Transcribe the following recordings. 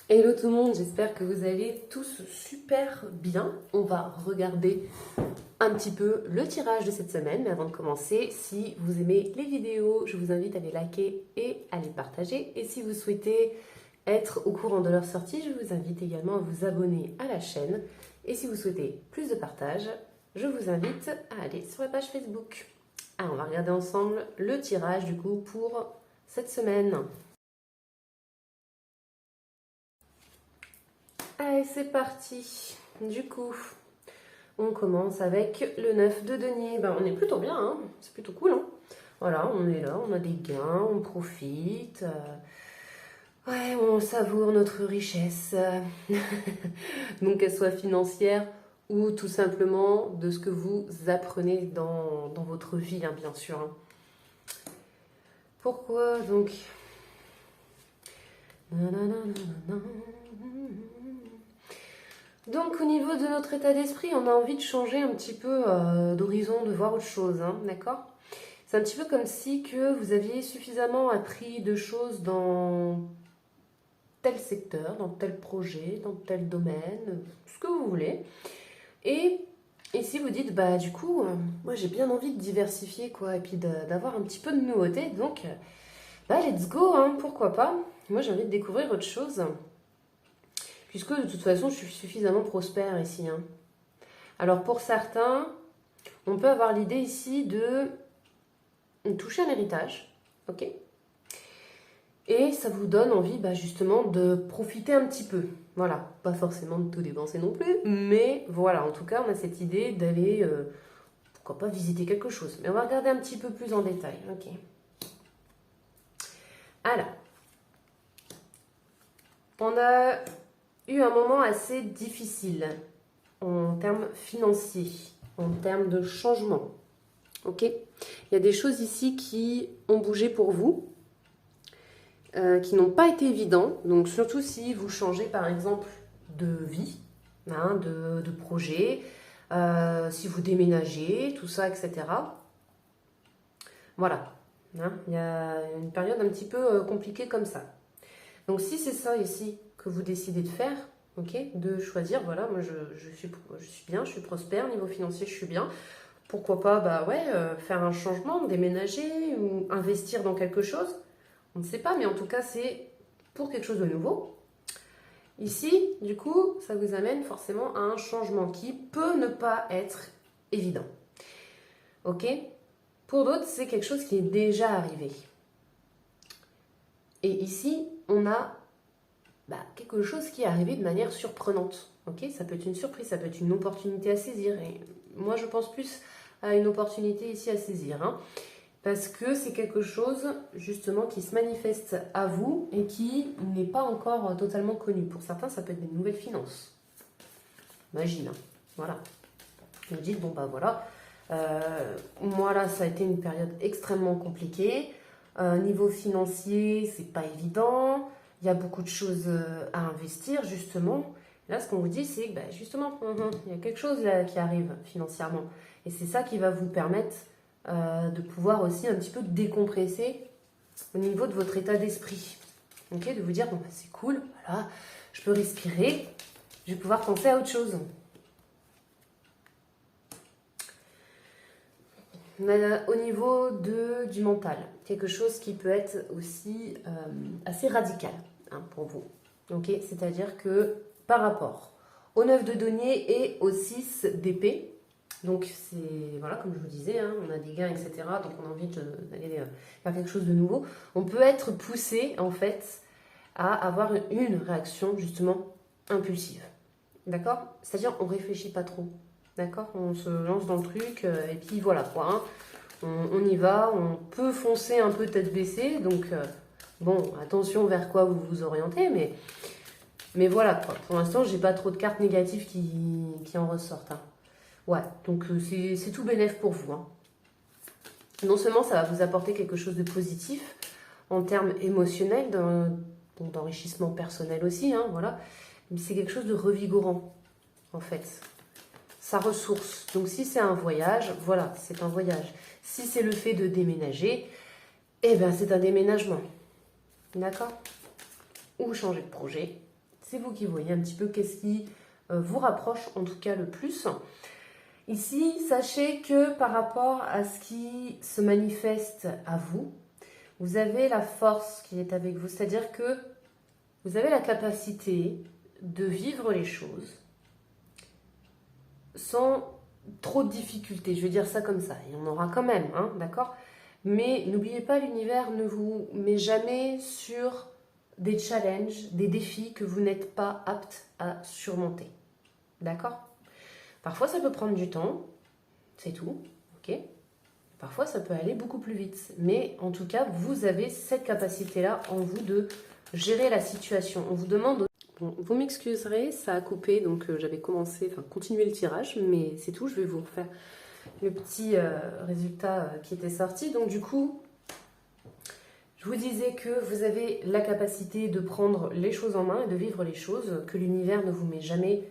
Hello tout le monde, j'espère que vous allez tous super bien. On va regarder un petit peu le tirage de cette semaine. Mais avant de commencer, si vous aimez les vidéos, je vous invite à les liker et à les partager. Et si vous souhaitez être au courant de leur sortie, je vous invite également à vous abonner à la chaîne. Et si vous souhaitez plus de partage, je vous invite à aller sur la page Facebook. Alors, on va regarder ensemble le tirage du coup pour cette semaine. Allez, c'est parti. Du coup, on commence avec le 9 de denier. Ben, on est plutôt bien, hein, c'est plutôt cool. Hein. Voilà, on est là, on a des gains, on profite. Ouais, on savoure notre richesse. Donc, qu'elle soit financière ou tout simplement de ce que vous apprenez dans votre vie, hein, bien sûr. Hein. Pourquoi donc Donc au niveau de notre état d'esprit, on a envie de changer un petit peu d'horizon, de voir autre chose, hein, d'accord? C'est un petit peu comme si que vous aviez suffisamment appris de choses dans tel secteur, dans tel projet, dans tel domaine, ce que vous voulez. Et ici vous dites, bah du coup, moi j'ai bien envie de diversifier quoi, et puis d'avoir un petit peu de nouveauté, donc bah let's go, hein, pourquoi pas? Moi j'ai envie de découvrir autre chose, puisque de toute façon je suis suffisamment prospère ici, hein. Alors pour certains, on peut avoir l'idée ici de toucher un héritage, ok? Et ça vous donne envie bah, justement de profiter un petit peu. Voilà, pas forcément de tout dépenser non plus, mais voilà, en tout cas, on a cette idée d'aller, pourquoi pas, visiter quelque chose. Mais on va regarder un petit peu plus en détail, ok? Alors, on a eu un moment assez difficile en termes financiers, en termes de changement. Ok? Il y a des choses ici qui ont bougé pour vous, qui n'ont pas été évidents. Donc surtout si vous changez par exemple de vie, hein, de projet, si vous déménagez, tout ça, etc. Voilà. Hein, il y a une période un petit peu compliquée comme ça. Donc si c'est ça ici que vous décidez de faire, ok, de choisir, voilà, moi je suis bien, je suis prospère, niveau financier je suis bien. Pourquoi pas, bah ouais, faire un changement, déménager ou investir dans quelque chose. On ne sait pas, mais en tout cas, c'est pour quelque chose de nouveau. Ici, du coup, ça vous amène forcément à un changement qui peut ne pas être évident. Ok? Pour d'autres, c'est quelque chose qui est déjà arrivé. Et ici, on a quelque chose qui est arrivé de manière surprenante. Ok? Ça peut être une surprise, ça peut être une opportunité à saisir. Et moi, je pense plus à une opportunité ici à saisir. Hein. Parce que c'est quelque chose justement qui se manifeste à vous et qui n'est pas encore totalement connu. Pour certains, ça peut être des nouvelles finances. Imagine, hein. Voilà. Vous dites, bon bah voilà, moi là ça a été une période extrêmement compliquée. Niveau financier, c'est pas évident. Il y a beaucoup de choses à investir justement. Là, ce qu'on vous dit, c'est que bah, justement, il y a quelque chose là qui arrive financièrement. Et c'est ça qui va vous permettre de pouvoir aussi un petit peu décompresser au niveau de votre état d'esprit. Okay, de vous dire, bon, bah, c'est cool, voilà, je peux respirer, je vais pouvoir penser à autre chose. On a au niveau du mental, quelque chose qui peut être aussi assez radical hein, pour vous. Okay, c'est-à-dire que par rapport au 9 de denier et au 6 d'épée, donc c'est, voilà, comme je vous disais, hein, on a des gains, etc. Donc on a envie d'aller faire quelque chose de nouveau. On peut être poussé en fait à avoir une réaction justement impulsive. D'accord? C'est-à-dire on réfléchit pas trop. D'accord? On se lance dans le truc et puis voilà quoi. Hein. On y va, on peut foncer un peu tête baissée. Donc bon, attention vers quoi vous vous orientez, mais voilà quoi. Pour l'instant, j'ai pas trop de cartes négatives qui en ressortent. Hein. Ouais, donc c'est tout bénef pour vous. Hein. Non seulement ça va vous apporter quelque chose de positif en termes émotionnels, d'enrichissement personnel aussi, hein, voilà, mais c'est quelque chose de revigorant en fait. Ça ressource. Donc si c'est un voyage, voilà, c'est un voyage. Si c'est le fait de déménager, eh bien c'est un déménagement. D'accord? Ou changer de projet, C'est vous qui voyez un petit peu qu'est-ce qui vous rapproche en tout cas le plus. Ici, sachez que par rapport à ce qui se manifeste à vous, vous avez la force qui est avec vous, c'est-à-dire que vous avez la capacité de vivre les choses sans trop de difficultés. Je vais dire ça comme ça, il y en aura quand même, hein, d'accord? Mais n'oubliez pas, l'univers ne vous met jamais sur des challenges, des défis que vous n'êtes pas apte à surmonter, d'accord? Parfois, ça peut prendre du temps, c'est tout, ok? Parfois, ça peut aller beaucoup plus vite. Mais en tout cas, vous avez cette capacité-là en vous de gérer la situation. On vous demande... Bon, vous m'excuserez, ça a coupé, donc j'avais continué le tirage, mais c'est tout, je vais vous refaire le petit résultat qui était sorti. Donc du coup, je vous disais que vous avez la capacité de prendre les choses en main et de vivre les choses, que l'univers ne vous met jamais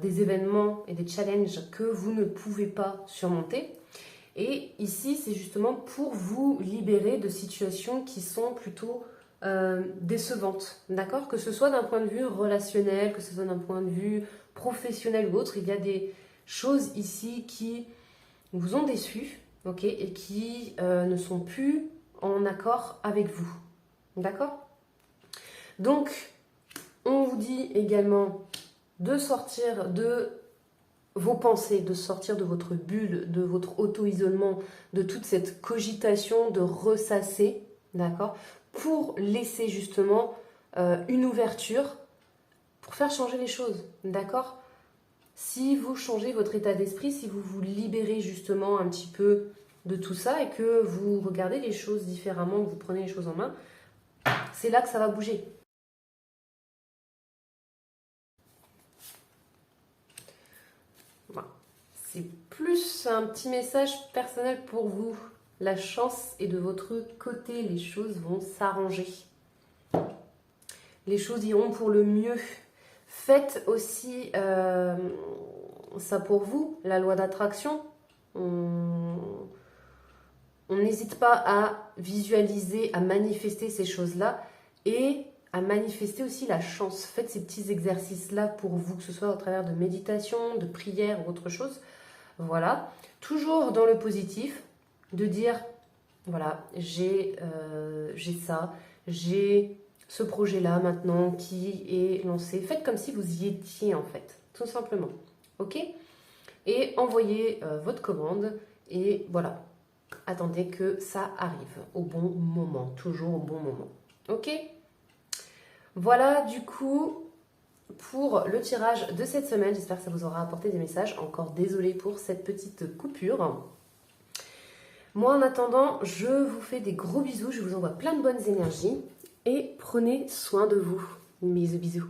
des événements et des challenges que vous ne pouvez pas surmonter. Et ici, c'est justement pour vous libérer de situations qui sont plutôt décevantes, d'accord? Que ce soit d'un point de vue relationnel, que ce soit d'un point de vue professionnel ou autre, il y a des choses ici qui vous ont déçu, ok? Et qui ne sont plus en accord avec vous, d'accord? Donc, on vous dit également de sortir de vos pensées, de sortir de votre bulle, de votre auto-isolement, de toute cette cogitation, de ressasser, d'accord, pour laisser justement une ouverture, pour faire changer les choses, d'accord? Si vous changez votre état d'esprit, si vous vous libérez justement un petit peu de tout ça et que vous regardez les choses différemment, que vous prenez les choses en main, c'est là que ça va bouger. Voilà. C'est plus un petit message personnel pour vous. La chance est de votre côté, les choses vont s'arranger. Les choses iront pour le mieux. Faites aussi ça pour vous, la loi d'attraction. On n'hésite pas à visualiser, à manifester ces choses-là et à manifester aussi la chance. Faites ces petits exercices-là pour vous, que ce soit au travers de méditation, de prière ou autre chose. Voilà, toujours dans le positif, de dire, voilà, j'ai ça, j'ai ce projet-là maintenant qui est lancé. Faites comme si vous y étiez en fait, tout simplement, ok? Et envoyez votre commande et voilà, attendez que ça arrive au bon moment, toujours au bon moment, ok? Voilà du coup pour le tirage de cette semaine. J'espère que ça vous aura apporté des messages. Encore désolée pour cette petite coupure. Moi en attendant, je vous fais des gros bisous. Je vous envoie plein de bonnes énergies et prenez soin de vous. Bisous bisous.